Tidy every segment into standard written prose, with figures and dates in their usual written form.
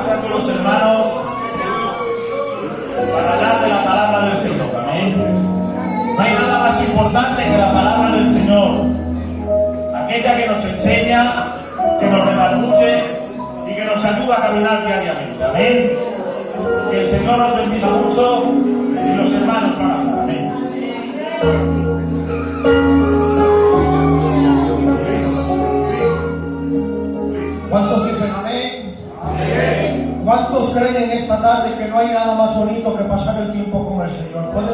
pasar con los hermanos para hablar de la palabra del Señor. Amén. No hay nada más importante que la palabra del Señor, aquella que nos enseña, que nos redarguye y que nos ayuda a caminar diariamente. Amén. Que el Señor nos bendiga mucho y los hermanos van a hablar. Amén. ¿Cuántos dicen amén? Amén. ¿Cuántos creen en esta tarde que no hay nada más bonito que pasar el tiempo con el Señor? ¿Pueden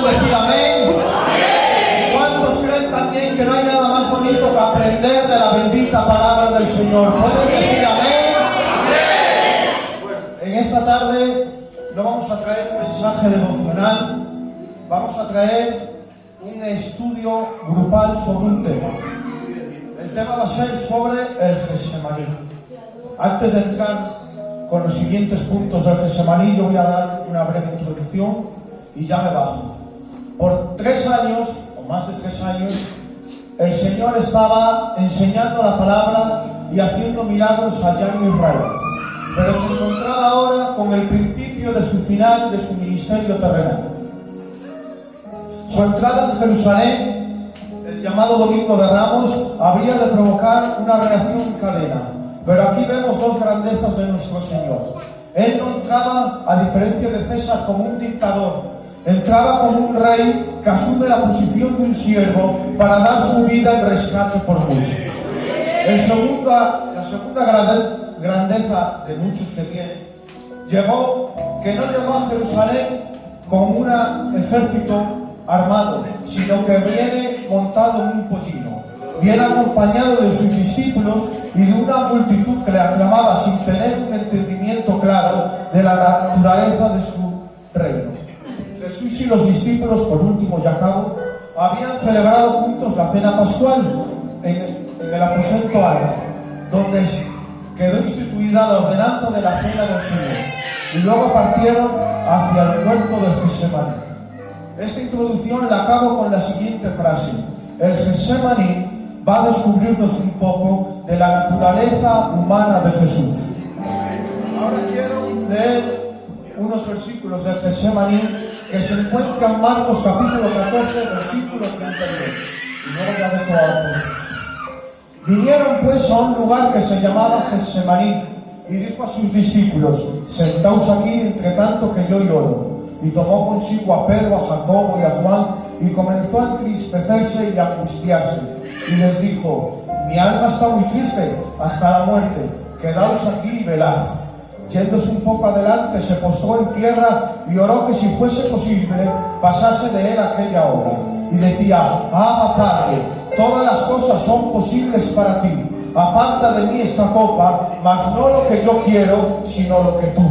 decir amén? Amén. ¿Cuántos creen también que no hay nada más bonito que aprender de la bendita palabra del Señor? ¿Pueden decir amén? Amén. En esta tarde no vamos a traer un mensaje devocional, vamos a traer un estudio grupal sobre un tema. El tema va a ser sobre el Getsemaní. Antes de entrar con los siguientes puntos del Getsemaní, yo voy a dar una breve introducción y ya me bajo. Por 3 años, o más de 3 años, el Señor estaba enseñando la palabra y haciendo milagros allá en Israel. Pero se encontraba ahora con el principio de su final de su ministerio terrenal. Su entrada en Jerusalén, el llamado Domingo de Ramos, habría de provocar una reacción en cadena. Pero aquí vemos 2 grandezas de nuestro Señor. Él no entraba, a diferencia de César, como un dictador. Entraba como un rey que asume la posición de un siervo para dar su vida en rescate por muchos. La segunda grandeza de muchos que tiene, llegó que no llegó a Jerusalén con un ejército armado, sino que viene montado en un pollino, viene acompañado de sus discípulos y de una multitud que le aclamaba sin tener un entendimiento claro de la naturaleza de su reino. Jesús y los discípulos, por último y a cabo, habían celebrado juntos la cena pascual en el aposento alto, donde quedó instituida la ordenanza de la cena del Señor, y luego partieron hacia el huerto del Getsemaní. Esta introducción la acabo con la siguiente frase: el Getsemaní va a descubrirnos un poco de la naturaleza humana de Jesús. Ahora quiero leer unos versículos del Getsemaní que se encuentran en Marcos capítulo 14, versículo 32. Y luego ya dejo a otros. Vinieron pues a un lugar que se llamaba Getsemaní, y dijo a sus discípulos: sentaos aquí entre tanto que yo lloro. Y tomó consigo a Pedro, a Jacobo y a Juan, y comenzó a entristecerse y a angustiarse. Y les dijo: mi alma está muy triste hasta la muerte, quedaos aquí y velad. Yéndose un poco adelante, se postró en tierra y oró que si fuese posible pasase de él aquella hora. Y decía: Abba, Padre, todas las cosas son posibles para ti. Aparta de mí esta copa, mas no lo que yo quiero, sino lo que tú.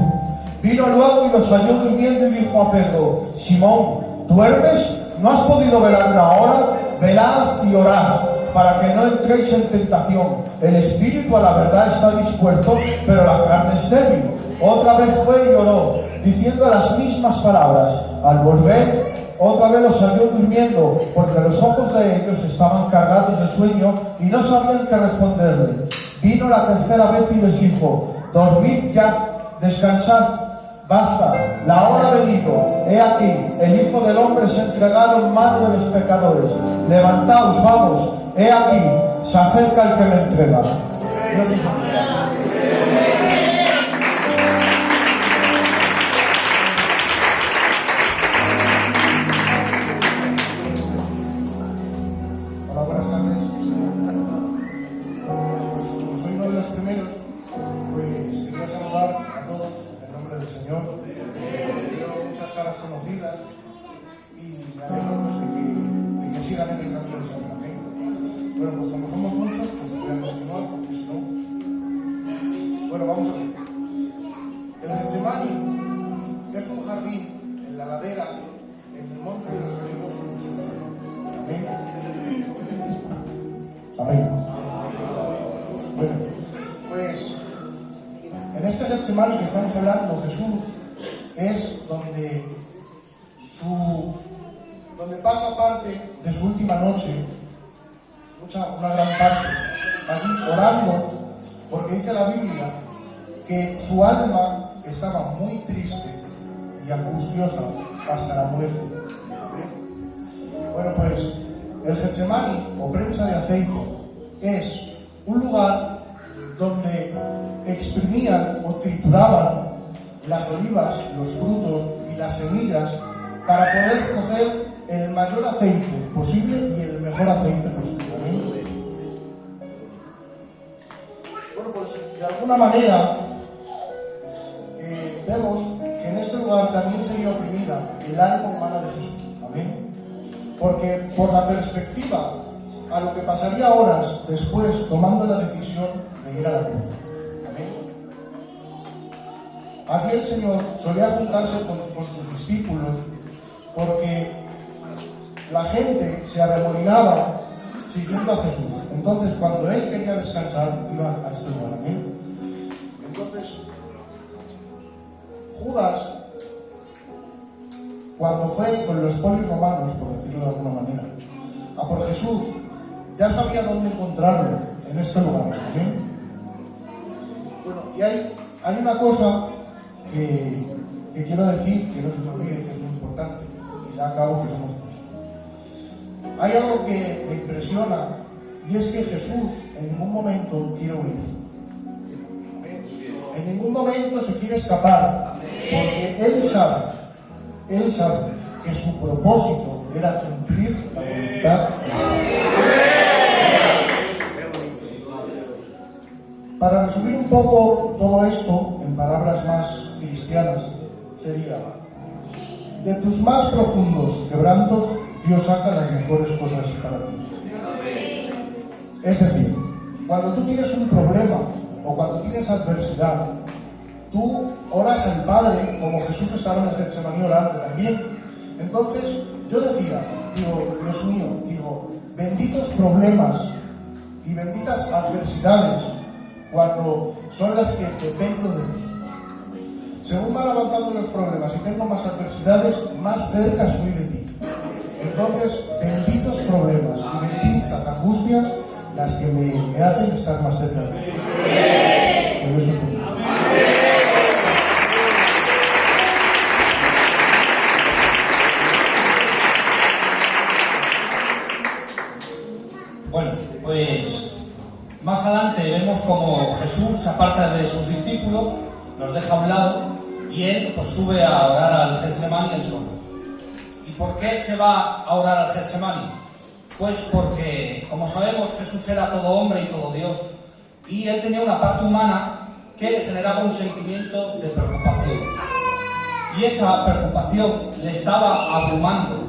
Vino luego y los halló durmiendo y dijo a Pedro: Simón, ¿duermes? ¿No has podido velar una hora? Velad y orad, para que no entréis en tentación. El espíritu a la verdad está dispuesto, pero la carne es débil. Otra vez fue y oró, diciendo las mismas palabras. Al volver, otra vez los halló durmiendo, porque los ojos de ellos estaban cargados de sueño y no sabían qué responderle. Vino la tercera vez y les dijo: dormid ya, descansad, basta, la hora ha venido. He aquí, el Hijo del Hombre es entregado en manos de los pecadores. Levantaos, vamos, he aquí, se acerca el que me entrega. Dios es Hola, buenas tardes. Pues como soy uno de los primeros, pues quería saludar a todos en nombre del Señor. Veo muchas caras conocidas y me alegro pues de que sigan en el camino del Señor. ¿Okay? Bueno, pues como somos muchos, pues voy a continuar, porque si no... Bueno, vamos a ver. El Getsemaní es un jardín en la ladera, en el monte de los Olivos en Jerusalén. Amén. Amén. Bueno, pues en este Getsemaní que estamos hablando, Jesús es donde pasa parte de su última noche, una gran parte, allí orando, porque porque dice la Biblia que su alma estaba muy triste y angustiosa hasta la muerte. Bueno, pues el Getsemaní, o prensa de aceite, es un lugar donde exprimían o trituraban las olivas, los frutos y las semillas para poder coger el mayor aceite posible y el mejor aceite posible. Bueno, pues de alguna manera vemos que en este lugar también sería oprimida el alma humana de Jesús. Amén. Porque por la perspectiva a lo que pasaría horas después tomando la decisión de ir a la cruz. Amén. Así el Señor solía juntarse con sus discípulos porque la gente se arremolinaba siguiendo a Jesús. Entonces, cuando Él quería descansar, iba a este lugar. Amén. Entonces, Judas, cuando fue con los polis romanos, por decirlo de alguna manera, a por Jesús, ya sabía dónde encontrarlo, en este lugar. ¿Amén? Bueno, y hay una cosa que quiero decir, que no se me olvide, que es muy importante, y ya acabo que somos dos. Hay algo que me impresiona, y es que Jesús en ningún momento quiere huir. En ningún momento se quiere escapar, porque Él sabe que su propósito era cumplir la voluntad de Dios. Para resumir un poco todo esto en palabras más cristianas, sería: de tus más profundos quebrantos, Dios saca las mejores cosas para ti. Es decir, cuando tú tienes un problema o cuando tienes adversidad, tú oras al Padre, como Jesús estaba en el Getsemaní orando también. Entonces, yo decía, Dios mío, benditos problemas y benditas adversidades, cuando son las que dependo de ti. Según van avanzando los problemas y tengo más adversidades, más cerca soy de ti. Entonces, benditos problemas y benditas angustias, las que me hacen estar más cerca de ti. Que Dios os bendiga. Bueno, pues más adelante vemos como Jesús se aparta de sus discípulos, los deja a un lado y él pues sube a orar al Getsemaní él solo. ¿Y por qué se va a orar al Getsemaní? Pues porque, como sabemos, Jesús era todo hombre y todo Dios, y él tenía una parte humana que le generaba un sentimiento de preocupación. Y esa preocupación le estaba abrumando.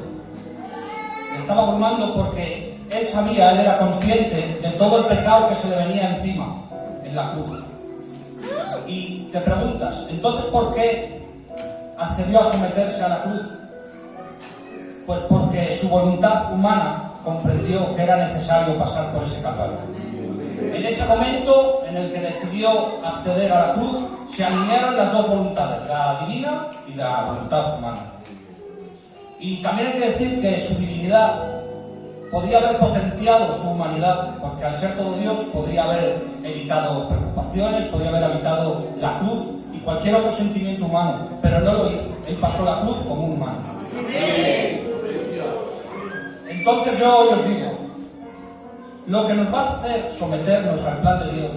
Le estaba abrumando porque él sabía, él era consciente de todo el pecado que se le venía encima en la cruz. Y te preguntas, entonces, ¿por qué accedió a someterse a la cruz? Pues porque su voluntad humana comprendió que era necesario pasar por ese calvario. En ese momento en el que decidió acceder a la cruz, se alinearon las dos voluntades, la divina y la voluntad humana. Y también hay que decir que su divinidad podía haber potenciado su humanidad, porque al ser todo Dios podría haber evitado preocupaciones, podría haber evitado la cruz y cualquier otro sentimiento humano, pero no lo hizo. Él pasó la cruz como un humano. Entonces yo hoy os digo, lo que nos va a hacer someternos al plan de Dios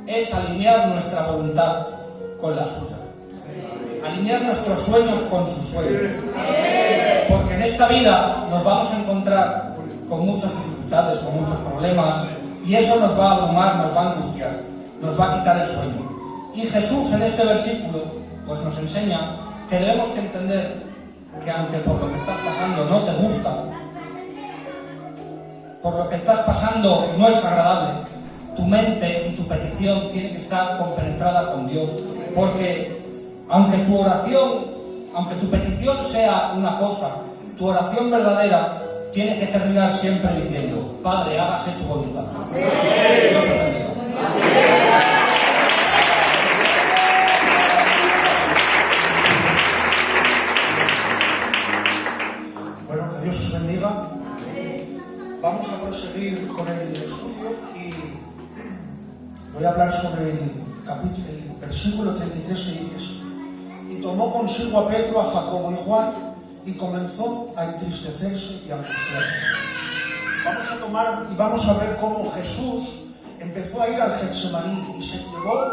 es alinear nuestra voluntad con la suya, alinear nuestros sueños con sus sueños, porque en esta vida nos vamos a encontrar con muchas dificultades, con muchos problemas, y eso nos va a abrumar, nos va a angustiar, nos va a quitar el sueño. Y Jesús en este versículo pues nos enseña que debemos que entender que aunque por lo que estás pasando no te gusta, por lo que estás pasando no es agradable, tu mente y tu petición tiene que estar compenetrada con Dios, porque aunque tu oración, aunque tu petición sea una cosa, tu oración verdadera tiene que terminar siempre diciendo: Padre, hágase tu voluntad. Dios te bendiga. Bueno, que Dios os bendiga. Vamos a proseguir con el estudio y Voy a hablar sobre el versículo 33 que dice así: y tomó consigo a Pedro, a Jacobo y Juan, y comenzó a entristecerse y a angustiarse. Vamos a ver cómo Jesús empezó a ir al Getsemaní y se llevó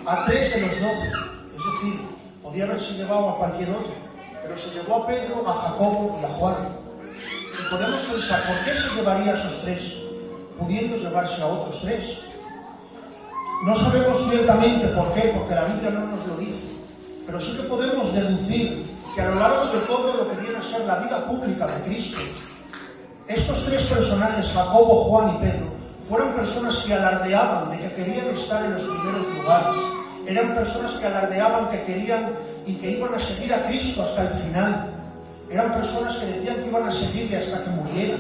a 3 de los 12. Es decir, podía haberse llevado a cualquier otro, pero se llevó a Pedro, a Jacobo y a Juan. Y podemos pensar, ¿por qué se llevaría a esos 3, pudiendo llevarse a otros 3? No sabemos ciertamente por qué, porque la Biblia no nos lo dice, pero sí que podemos deducir que a lo largo de todo lo que viene a ser la vida pública de Cristo, estos 3 personajes, Jacobo, Juan y Pedro, fueron personas que alardeaban de que querían estar en los primeros lugares. Eran personas que alardeaban que querían y que iban a seguir a Cristo hasta el final. Eran personas que decían que iban a seguirle hasta que murieran.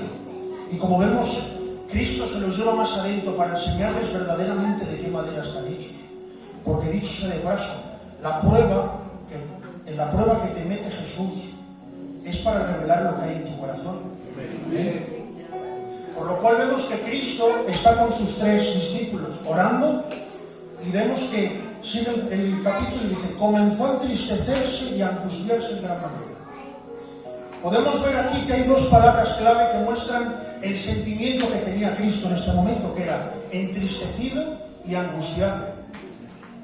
Y como vemos, Cristo se los lleva más adentro para enseñarles verdaderamente de qué madera están hechos. Porque dicho sea de paso, en la prueba que te mete Jesús es para revelar lo que hay en tu corazón. ¿Ven? Por lo cual vemos que Cristo está con sus 3 discípulos orando, y vemos que sigue el capítulo y dice: comenzó a entristecerse y a angustiarse en gran manera. Podemos ver aquí que hay 2 palabras clave que muestran el sentimiento que tenía Cristo en este momento, que era entristecido y angustiado.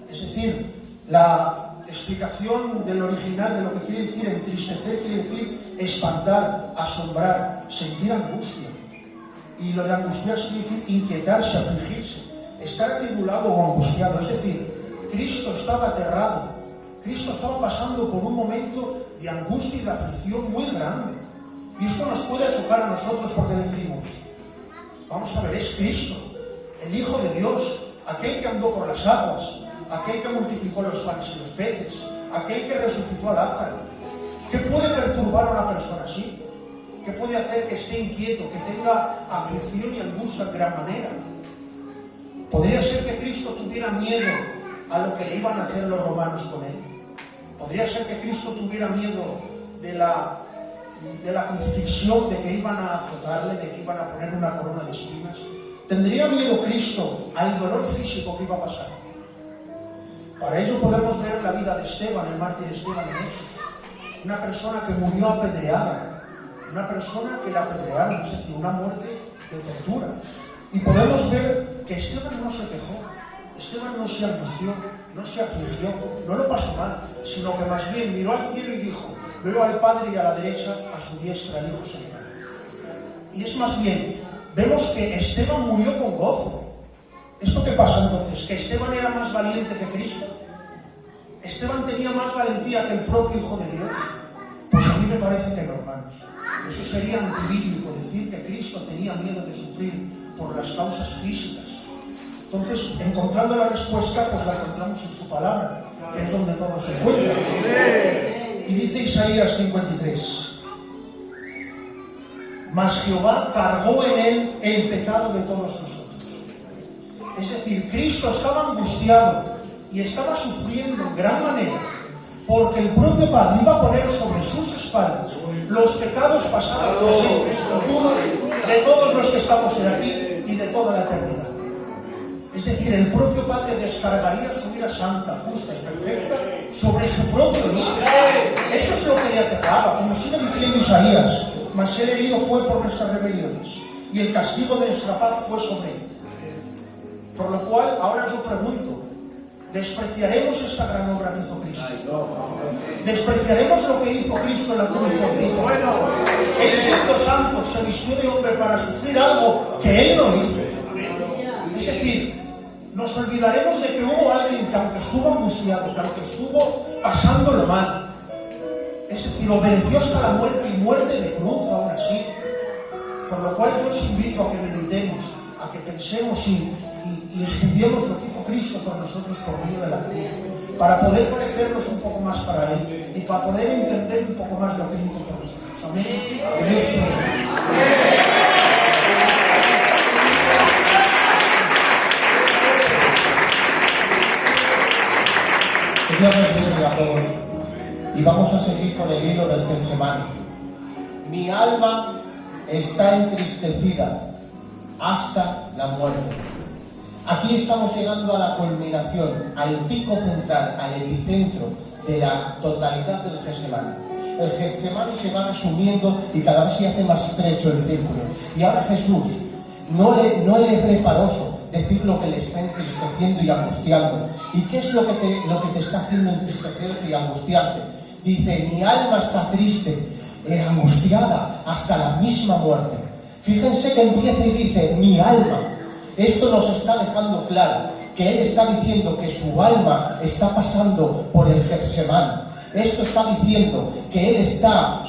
Es decir, la explicación del original de lo que quiere decir entristecer quiere decir espantar, asombrar, sentir angustia. Y lo de angustiar significa inquietarse, afligirse, estar atribulado o angustiado. Es decir, Cristo estaba aterrado, Cristo estaba pasando por un momento de angustia y de aflicción muy grande. Y esto nos puede chocar a nosotros porque decimos: vamos a ver, es Cristo, el Hijo de Dios, aquel que andó por las aguas, aquel que multiplicó los panes y los peces, aquel que resucitó a Lázaro. ¿Qué puede perturbar a una persona así? ¿Qué puede hacer que esté inquieto, que tenga aflicción y angustia en gran manera? Podría ser que Cristo tuviera miedo a lo que le iban a hacer los romanos con él. Podría ser que Cristo tuviera miedo de la crucifixión, de que iban a azotarle, de que iban a poner una corona de espinas. ¿Tendría miedo Cristo al dolor físico que iba a pasar? Para ello podemos ver la vida de Esteban, el mártir Esteban, en Hechos. Una persona que murió apedreada, una persona que la apedrearon, es decir, una muerte de tortura. Y podemos ver que Esteban no se quejó, Esteban no se angustió, no se afligió, no lo pasó mal, sino que más bien miró al cielo y dijo: veo al Padre y a la derecha, a su diestra, al Hijo sentado. Y es más bien, vemos que Esteban murió con gozo. ¿Esto qué pasa entonces? ¿Que Esteban era más valiente que Cristo? ¿Esteban tenía más valentía que el propio Hijo de Dios? Pues a mí me parece que no, hermanos. Eso sería antibíblico, decir que Cristo tenía miedo de sufrir por las causas físicas. Entonces, encontrando la respuesta, pues la encontramos en su palabra, que es donde todo se encuentra. Y dice Isaías 53: mas Jehová cargó en él el pecado de todos nosotros. Es decir, Cristo estaba angustiado y estaba sufriendo en gran manera, porque el propio Padre iba a poner sobre sus espaldas los pecados pasados, presentes y futuros de todos los que estamos aquí y de toda la eternidad. Es decir, el propio Padre descargaría su ira santa, justa y perfecta sobre su propio Hijo. Eso es lo que le aterraba, como sigue diciendo Isaías: mas el herido fue por nuestras rebeliones, y el castigo de nuestra paz fue sobre él. Por lo cual, ahora yo pregunto: ¿despreciaremos esta gran obra que hizo Cristo? ¿Despreciaremos lo que hizo Cristo en la cruz por ti? Él, siendo santo, se vistió de hombre para sufrir algo que Él no hizo. Es decir, nos olvidaremos de que hubo alguien que, aunque estuvo angustiado, que aunque estuvo pasándolo mal, es decir, obedeció hasta la muerte, y muerte de cruz aún así. Por lo cual yo os invito a que meditemos, a que pensemos y estudiemos lo que hizo Cristo por nosotros por medio de la cruz, para poder parecernos un poco más para Él y para poder entender un poco más lo que Él hizo por nosotros. Amén. Que Dios os bendiga. Dios nos bendiga a todos. Y vamos a seguir con el hilo del Getsemaní. Mi alma está entristecida hasta la muerte. Aquí estamos llegando a la culminación, al pico central, al epicentro de la totalidad del Getsemaní. El Getsemaní se va resumiendo y cada vez se hace más estrecho el círculo. Y ahora Jesús no le es reparoso decir lo que le está entristeciendo y angustiando. ¿Y qué es lo que te está haciendo entristecerte y angustiarte? Dice, mi alma está triste, angustiada hasta la misma muerte. Fíjense que empieza y dice, mi alma. Esto nos está dejando claro que él está diciendo que su alma está pasando por el Getsemaní. Esto está diciendo que él está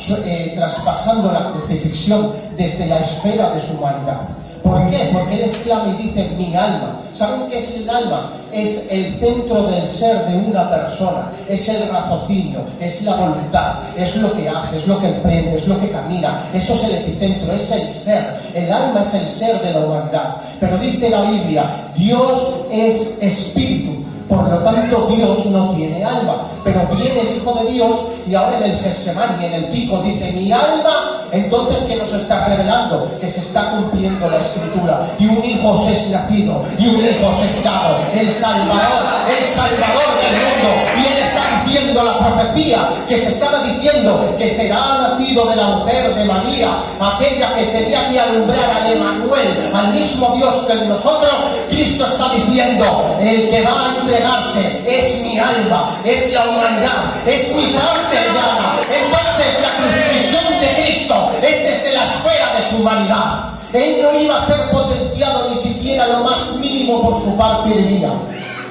traspasando la crucifixión desde la esfera de su humanidad. ¿Por qué? Porque él exclama y dice, mi alma. ¿Saben qué es el alma? Es el centro del ser de una persona, es el raciocinio, es la voluntad, es lo que hace, es lo que emprende, es lo que camina. Eso es el epicentro, es el ser. El alma es el ser de la humanidad. Pero dice la Biblia, Dios es espíritu. Por lo tanto, Dios no tiene alma. Pero viene el Hijo de Dios y ahora en el Getsemaní, en el pico, dice, mi alma. Entonces, ¿qué nos está revelando? Que se está cumpliendo la Escritura. Y un Hijo os es nacido, y un Hijo os es dado. El Salvador del mundo. Y Él está diciendo la profecía que se estaba diciendo que será nacido de la mujer de María, aquella que tenía que alumbrar al Emanuel, al mismo Dios que en nosotros. Cristo está diciendo, el que va a entregarse es mi alma, es la humanidad, es mi parte humana. Entonces la crucifixión de Cristo es desde la esfera de su humanidad. Él no iba a ser potenciado ni siquiera lo más mínimo por su parte divina.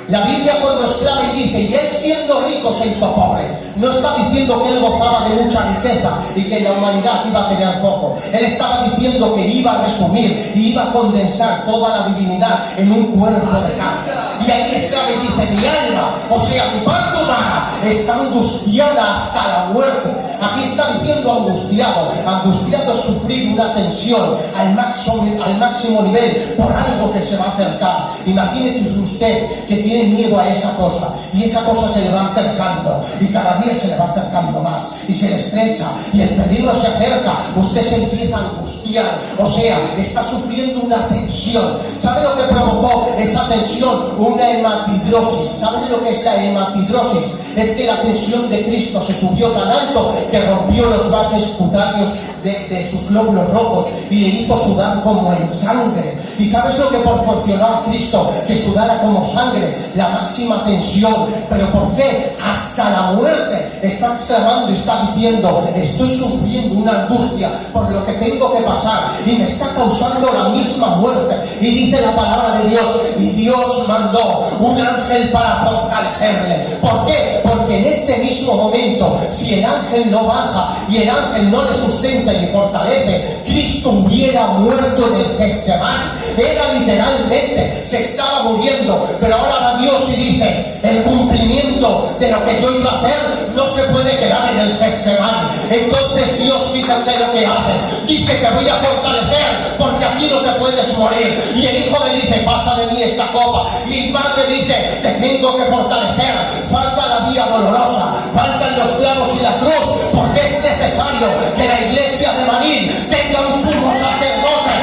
La Biblia cuando exclama y dice, y él siendo rico se hizo pobre, no está diciendo que él gozaba de mucha riqueza y que la humanidad iba a tener poco. Él estaba diciendo que iba a resumir y iba a condensar toda la divinidad en un cuerpo de carne. Y ahí exclama y dice, mi alma, o sea, mi parte humana, está angustiada hasta la muerte. Aquí está diciendo angustiado. Angustiado es sufrir una tensión al máximo nivel por algo que se va a acercar. Imagínese usted que tiene miedo a esa cosa y esa cosa se le va acercando y cada día se le va acercando más y se le estrecha y el peligro se acerca. Usted se empieza a angustiar, o sea, está sufriendo una tensión. ¿Sabe lo que provocó esa tensión? Una hematidrosis. ¿Saben lo que es la hematidrosis? Es que la tensión de Cristo se subió tan alto que rompió los vasos cutáneos de sus glóbulos rojos y le hizo sudar como en sangre. ¿Y sabes lo que proporcionó a Cristo? Que sudara como sangre, la máxima tensión. ¿Pero por qué? Hasta la muerte. Está exclamando y está diciendo, estoy sufriendo una angustia por lo que tengo que pasar y me está causando la misma muerte. Y dice la palabra de Dios, y Dios mandó un ángel para fortalecerle. ¿Por qué? Porque en ese mismo momento, si el ángel no baja y el ángel no le sustenta y fortalece, Cristo hubiera muerto en el Getsemaní. Era literalmente, se estaba muriendo. Pero ahora va Dios y dice, el cumplimiento de lo que yo iba a hacer no se puede quedar en el Getsemaní. Entonces Dios, fíjate lo que hace. Dice que voy a fortalecer porque aquí no te puedes morir. Y el Hijo le dice, pasa de mí esta copa. Y el Padre dice, te tengo que fortalecer. Falta la vía dolorosa, faltan los clavos y la cruz, porque es necesario que la iglesia de Marín tenga un sumo sacerdote.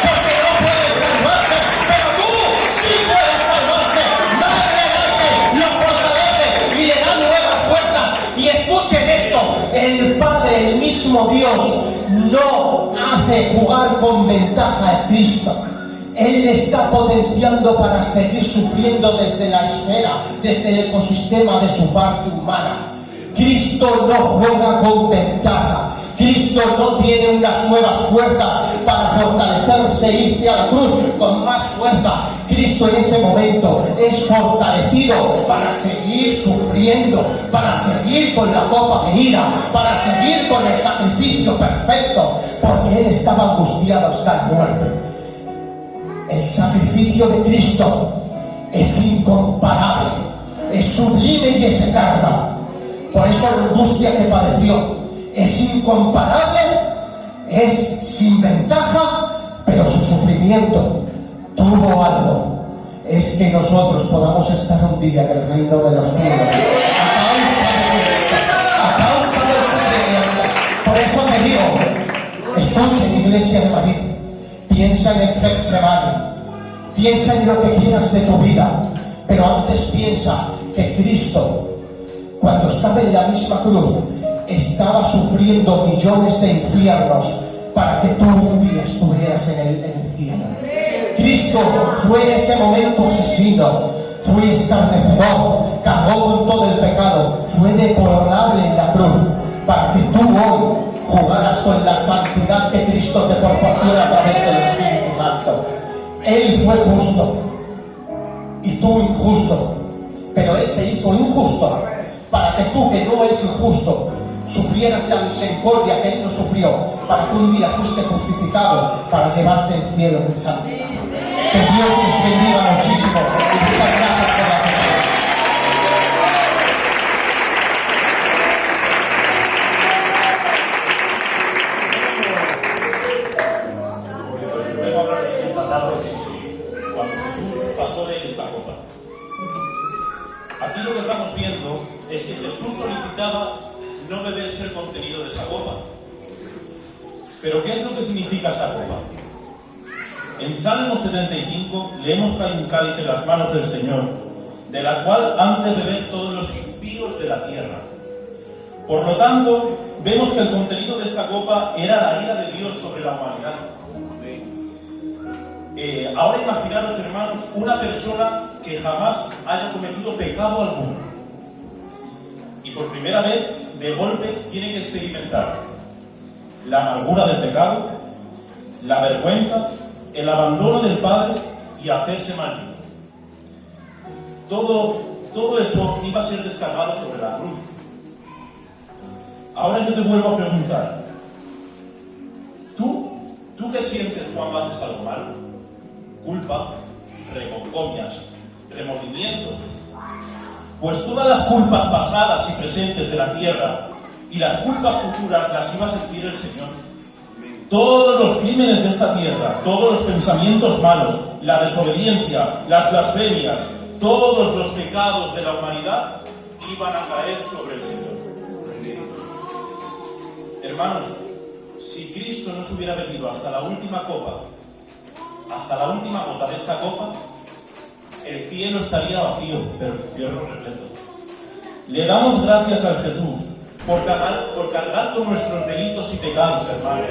Porque no pueden salvarse, pero tú sí puedes salvarse. Madre Arte lo fortalece y le da nuevas fuerzas. Y escuchen esto, el Padre, el mismo Dios, no hace jugar con ventaja a Cristo. Él le está potenciando para seguir sufriendo desde la esfera, desde el ecosistema de su parte humana. Cristo no juega con ventaja. Cristo no tiene unas nuevas fuerzas para fortalecerse e irse a la cruz con más fuerza. Cristo en ese momento es fortalecido para seguir sufriendo, para seguir con la copa de ira, para seguir con el sacrificio perfecto, porque Él estaba angustiado hasta la muerte. El sacrificio de Cristo es incomparable, es sublime y es eterno. Por eso la angustia que padeció es incomparable, es sin ventaja, pero su sufrimiento tuvo algo. Es que nosotros podamos estar un día en el reino de los cielos a causa del sufrimiento. Por eso te digo, escuchen, iglesia de María, piensa en el Getsemaní, piensa en lo que quieras de tu vida, pero antes piensa que Cristo, cuando estaba en la misma cruz, estaba sufriendo millones de infiernos para que tú un día estuvieras en el cielo. Cristo fue en ese momento asesino, fue escarnecedor, cargó con todo el pecado, fue deplorable en la cruz para que tú hoy jugaras con la santidad que Cristo te proporciona a través del Espíritu Santo. Él fue justo y tú injusto, pero Él se hizo injusto para que tú, que no es injusto, sufrieras la misericordia que Él no sufrió, para que un día fuiste justificado para llevarte al cielo en santidad. Que Dios les bendiga muchísimo y muchas gracias por la atención. Vengo a hablaros esta tarde cuando Jesús pasó de esta copa. Aquí lo que estamos viendo es que Jesús solicitaba no beberse el contenido de esa copa. Pero ¿qué es lo que significa esta copa? En Salmo 75 leemos que hay un cáliz en las manos del Señor, de la cual han de beber todos los impíos de la tierra. Por lo tanto, vemos que el contenido de esta copa era la ira de Dios sobre la humanidad. Ahora imaginaros, hermanos, una persona que jamás haya cometido pecado alguno. Y por primera vez, de golpe, tiene que experimentar la amargura del pecado, la vergüenza, el abandono del Padre y hacerse maldito. Todo eso iba a ser descargado sobre la cruz. Ahora yo te vuelvo a preguntar, ¿tú qué sientes cuando haces algo malo? Culpa, reconcomias, remordimientos. Pues todas las culpas pasadas y presentes de la tierra y las culpas futuras las iba a sentir el Señor. Todos los crímenes de esta tierra, todos los pensamientos malos, la desobediencia, las blasfemias, todos los pecados de la humanidad iban a caer sobre el Señor. Hermanos, si Cristo no se hubiera venido hasta la última copa, hasta la última gota de esta copa, el cielo estaría vacío, pero el infierno repleto. Le damos gracias al Jesús por cargar con nuestros delitos y pecados, hermanos.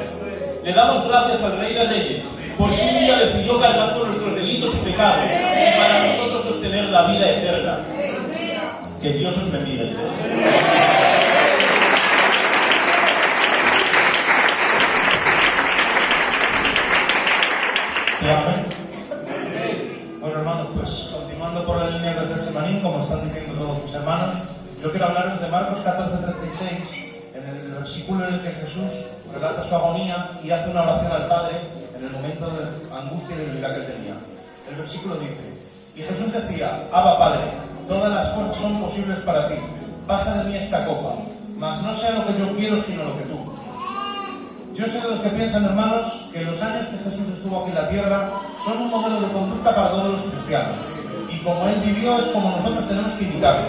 Le damos gracias al Rey de Reyes, porque un día decidió cargar con nuestros delitos y pecados y para nosotros obtener la vida eterna. Que Dios os bendiga, iglesia. Amén. Bueno, hermanos, pues continuando por la línea del Getsemaní, como están diciendo todos mis hermanos, yo quiero hablaros de Marcos 14:36, en el versículo en el que Jesús relata su agonía y hace una oración al Padre en el momento de angustia y debilidad que él tenía. El versículo dice: y Jesús decía, Abba Padre, todas las cosas son posibles para ti, pasa de mí esta copa, mas no sea lo que yo quiero, sino lo que tú. Yo soy de los que piensan, hermanos, que los años que Jesús estuvo aquí en la tierra son un modelo de conducta para todos los cristianos. Y como Él vivió, es como nosotros tenemos que imitarlo.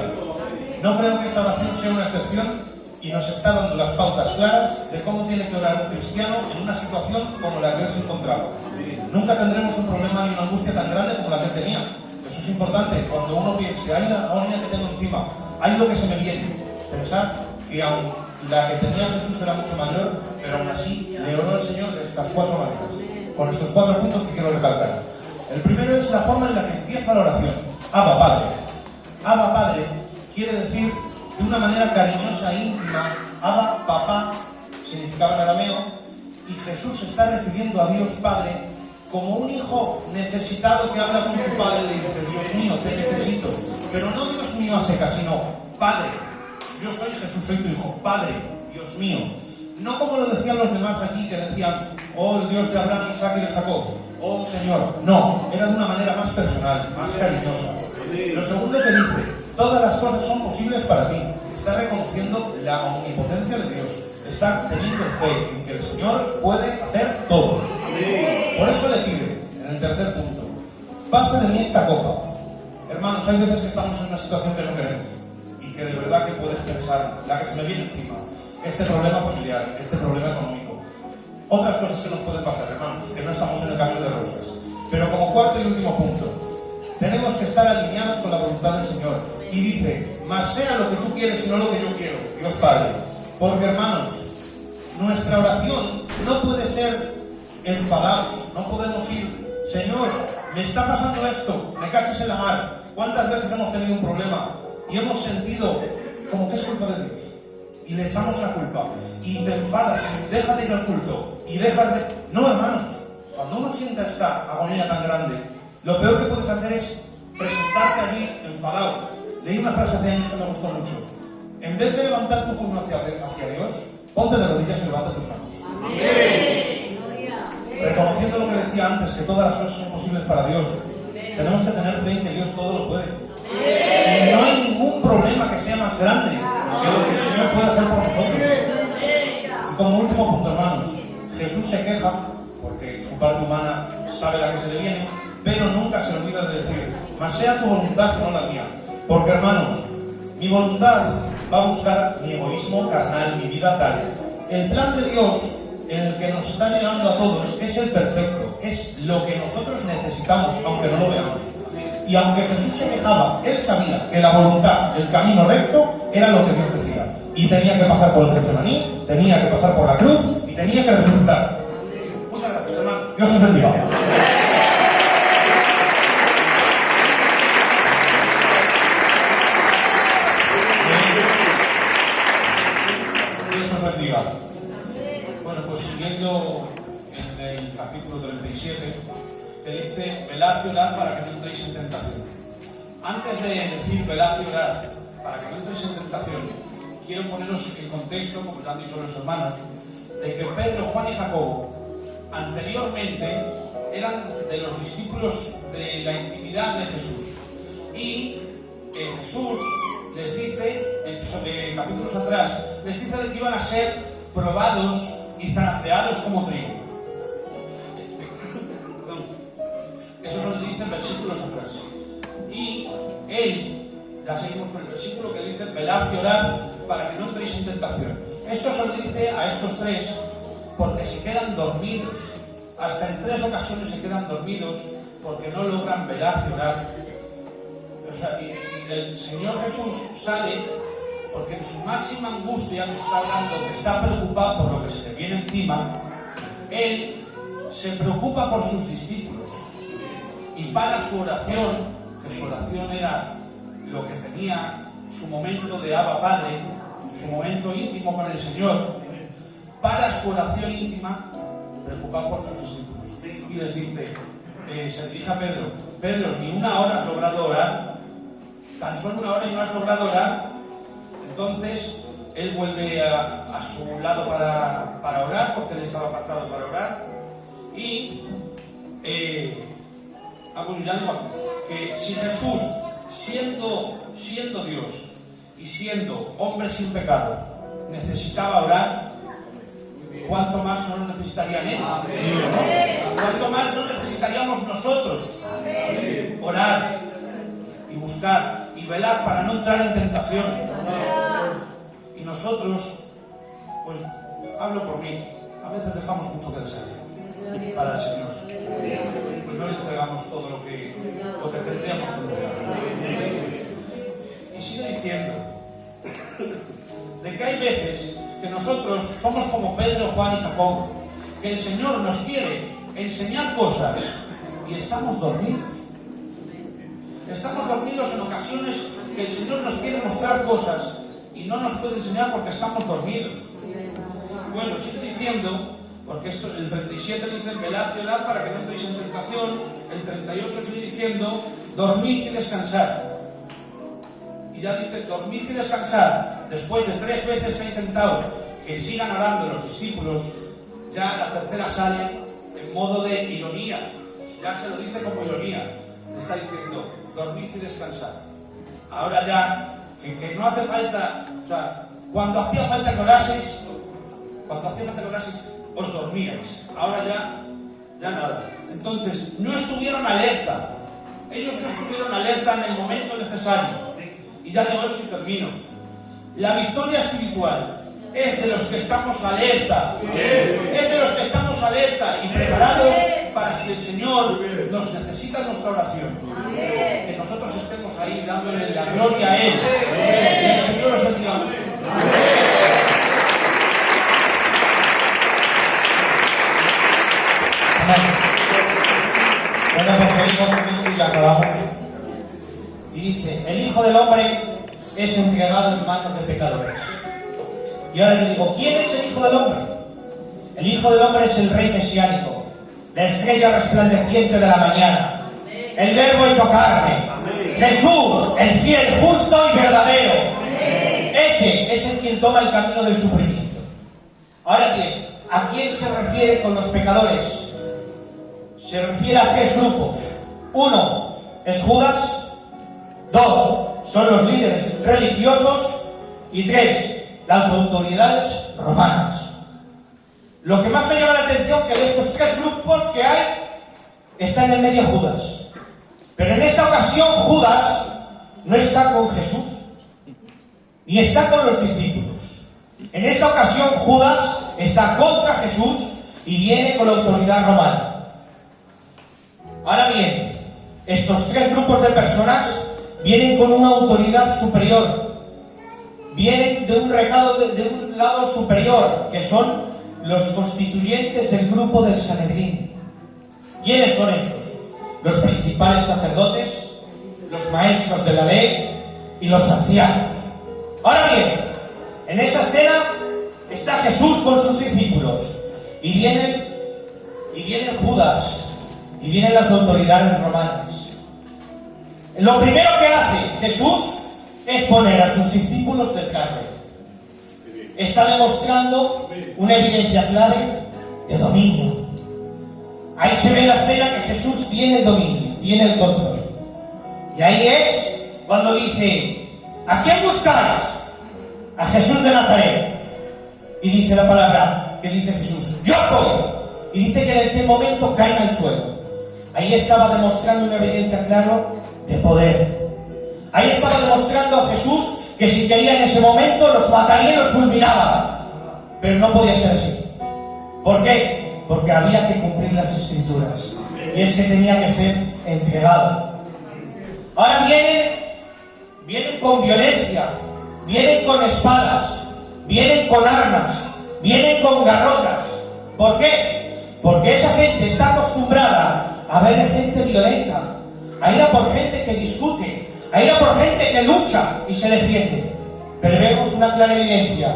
No creo que esta oración sea una excepción y nos está dando las pautas claras de cómo tiene que orar un cristiano en una situación como la que Él se encontraba. Nunca tendremos un problema ni una angustia tan grande como la que Él tenía. Eso es importante. Cuando uno piense, hay la agonía que tengo encima, hay lo que se me viene. Pensad que aún la que tenía Jesús era mucho mayor, pero aún así le oró al Señor de estas 4 maneras, con estos 4 puntos que quiero recalcar. El primero es la forma en la que empieza la oración. Abba Padre. Abba Padre quiere decir de una manera cariñosa e íntima. Abba, papá, significaba en arameo, y Jesús se está refiriendo a Dios Padre como un hijo necesitado que habla con su padre y le dice, Dios mío, te necesito. Pero no Dios mío a secas, sino Padre. Yo soy Jesús, soy tu hijo. Padre, Dios mío. No como lo decían los demás aquí, que decían, oh, el Dios de Abraham, Isaac y de Jacob. Oh, Señor. No, era de una manera más personal, más cariñosa. Lo segundo que dice, todas las cosas son posibles para ti. Está reconociendo la omnipotencia de Dios. Está teniendo fe en que el Señor puede hacer todo. Por eso le pide, en el tercer punto, pasa de mí esta copa. Hermanos, hay veces que estamos en una situación que no queremos. Que de verdad que puedes pensar, la que se me viene encima, este problema familiar, este problema económico, otras cosas que nos pueden pasar, hermanos, que no estamos en el camino de rosas. Pero como cuarto y último punto, tenemos que estar alineados con la voluntad del Señor. Y dice, más sea lo que tú quieres y no lo que yo quiero, Dios Padre. Porque hermanos, nuestra oración no puede ser enfadados. No podemos ir, Señor, me está pasando esto, me cachas en la mar. ¿Cuántas veces hemos tenido un problema y hemos sentido como que es culpa de Dios? Y le echamos la culpa. Y te enfadas y dejas de ir al culto. Y dejas de... No, hermanos. Cuando uno sienta esta agonía tan grande, lo peor que puedes hacer es presentarte allí enfadado. Leí una frase hace años que me gustó mucho. En vez de levantar tu puño hacia Dios, ponte de rodillas y levanta tus manos. Amén. Reconociendo lo que decía antes, que todas las cosas son posibles para Dios. Tenemos que tener fe en que Dios todo lo puede. Y no hay ningún problema que sea más grande que lo que el Señor puede hacer por nosotros. Y como último punto, hermanos, Jesús se queja, porque su parte humana sabe la que se le viene, pero nunca se olvida de decir, mas sea tu voluntad, no la mía. Porque, hermanos, mi voluntad va a buscar mi egoísmo carnal, mi vida tal. El plan de Dios, en el que nos está llegando a todos, es el perfecto, es lo que nosotros necesitamos, aunque no lo veamos. Y aunque Jesús se quejaba, él sabía que la voluntad, el camino recto, era lo que Dios decía. Y tenía que pasar por el Getsemaní, tenía que pasar por la cruz y tenía que resucitar. Muchas gracias, hermano. Dios os bendiga. Dios os bendiga. Bueno, pues siguiendo en el capítulo 37, que dice, velad y orad para que no entréis en tentación. Antes de decir velad y orad para que no entréis en tentación, quiero poneros en contexto, como lo han dicho los hermanos, de que Pedro, Juan y Jacobo anteriormente eran de los discípulos de la intimidad de Jesús. Y Jesús les dice, en capítulos atrás, les dice de que iban a ser probados y zarandeados como trigo. Eso se lo dice en versículos atrás. Y él, ya seguimos con el versículo que dice, velad y orad para que no entréis en tentación. Esto se lo dice a estos tres porque se quedan dormidos. Hasta en 3 ocasiones se quedan dormidos porque no logran velar y orar. O sea, y el Señor Jesús sale porque en su máxima angustia, que está orando, que está preocupado por lo que se le viene encima, él se preocupa por sus discípulos. Y para su oración, que su oración era lo que tenía su momento de Abba Padre, su momento íntimo con el Señor, para su oración íntima, preocupado por sus discípulos. Y les dice, se dirige a Pedro, Pedro, ni una hora has logrado orar, tan solo una hora y no has logrado orar. Entonces, él vuelve a su lado para orar, porque él estaba apartado para orar, y que si Jesús, siendo Dios y siendo hombre sin pecado, necesitaba orar, ¿cuánto más no lo necesitarían ellos? ¿Cuánto más no necesitaríamos nosotros? Orar y buscar y velar para no entrar en tentación. Y nosotros, pues hablo por mí, a veces dejamos mucho que desear para el Señor. Y no le entregamos todo lo que tendríamos que entregar. Y sigue diciendo de que hay veces que nosotros somos como Pedro, Juan y Jacobo, que el Señor nos quiere enseñar cosas y estamos dormidos. Estamos dormidos en ocasiones que el Señor nos quiere mostrar cosas y no nos puede enseñar porque estamos dormidos. Bueno, sigue diciendo, porque esto, el 37 dice, velad y orad para que no entréis en tentación. El 38 sigue diciendo, dormid y descansad. Y ya dice, dormid y descansad. Después de 3 veces que ha intentado que sigan orando los discípulos, ya la tercera sale en modo de ironía. Ya se lo dice como ironía. Le está diciendo, dormid y descansad. Ahora ya, que no hace falta, o sea, cuando hacía falta que oraseis, os dormíais. Ahora ya nada. Entonces, no estuvieron alerta. Ellos no estuvieron alerta en el momento necesario. Y ya digo esto y termino. La victoria espiritual es de los que estamos alerta. Es de los que estamos alerta y preparados para si el Señor nos necesita nuestra oración. Que nosotros estemos ahí dándole la gloria a Él. Que el Señor os bendiga mucho. Bueno, pues seguimos en esto y acabamos. Y dice, el Hijo del Hombre es entregado en manos de pecadores. Y ahora yo digo, ¿quién es el Hijo del Hombre? El Hijo del Hombre es el Rey mesiánico, la estrella resplandeciente de la mañana, el Verbo hecho carne, Jesús, el fiel, justo y verdadero. Ese es el quien toma el camino del sufrimiento. Ahora bien, ¿a quién se refiere con los pecadores? Se refiere a tres grupos. Uno es Judas, dos son los líderes religiosos y tres, las autoridades romanas. Lo que más me llama la atención es que de estos tres grupos que hay, está en el medio Judas. Pero en esta ocasión Judas no está con Jesús, ni está con los discípulos. En esta ocasión Judas está contra Jesús y viene con la autoridad romana. Ahora bien, estos tres grupos de personas vienen con una autoridad superior. Vienen de un lado superior, que son los constituyentes del grupo del Sanedrín. ¿Quiénes son esos? Los principales sacerdotes, los maestros de la ley y los ancianos. Ahora bien, en esa escena está Jesús con sus discípulos y vienen Judas y vienen las autoridades romanas. Lo primero que hace Jesús es poner a sus discípulos detrás de él. Está demostrando una evidencia clave de dominio. Ahí se ve en la escena que Jesús tiene el dominio, tiene el control. Y ahí es cuando dice, ¿a quién buscáis? A Jesús de Nazaret. Y dice la palabra que dice Jesús, yo soy. Y dice que en aquel momento caen al suelo. Ahí estaba demostrando una evidencia clara de poder. Ahí estaba demostrando a Jesús que si quería en ese momento los mataría y los fulminaba. Pero no podía ser así. ¿Por qué? Porque había que cumplir las Escrituras. Y es que tenía que ser entregado. Ahora vienen con violencia, vienen con espadas, vienen con armas, vienen con garrotas. ¿Por qué? Porque esa gente está acostumbrada a ver a gente violenta, a ir a por gente que discute, a ir a por gente que lucha y se defiende. Pero vemos una clara evidencia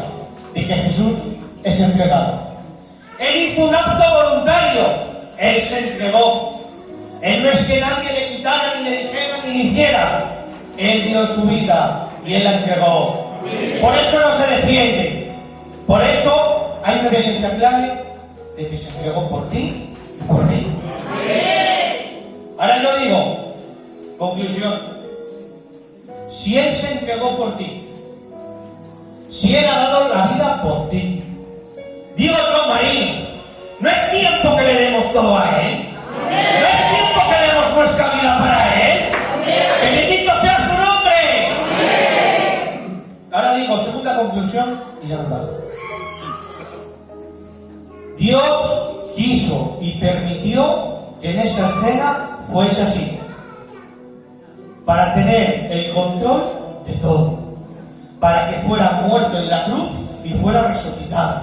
de que Jesús es entregado. Él hizo un acto voluntario, Él se entregó. Él no es que nadie le quitara, ni le dijera, ni le hiciera. Él dio su vida y Él la entregó. Por eso no se defiende. Por eso hay una evidencia clave de que se entregó por ti y por mí. Ahora yo digo, conclusión, si Él se entregó por ti, si Él ha dado la vida por ti, digo yo, Marino, no es tiempo que le demos todo a Él, no es tiempo que demos nuestra vida para Él, que bendito sea su nombre. Ahora digo, segunda conclusión y ya me bajo. Dios quiso y permitió que en esa escena fuese así, para tener el control de todo, para que fuera muerto en la cruz y fuera resucitado.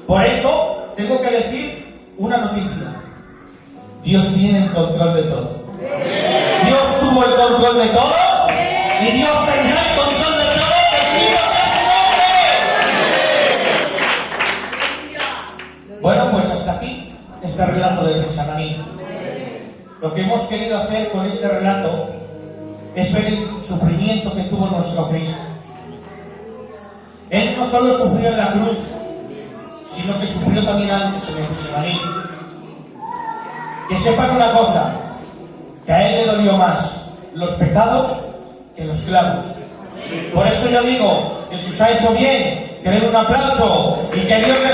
Por eso tengo que decir una noticia: Dios tiene el control de todo. Dios tuvo el control de todo y Dios tendrá el control de todo. ¡Bendito sea su nombre! Bueno, pues hasta aquí este relato del Getsemaní. Lo que hemos querido hacer con este relato es ver el sufrimiento que tuvo nuestro Cristo. Él no solo sufrió en la cruz, sino que sufrió también antes en el Getsemaní. Que sepan una cosa, que a Él le dolió más los pecados que los clavos. Por eso yo digo que si os ha hecho bien, que den un aplauso y que Dios les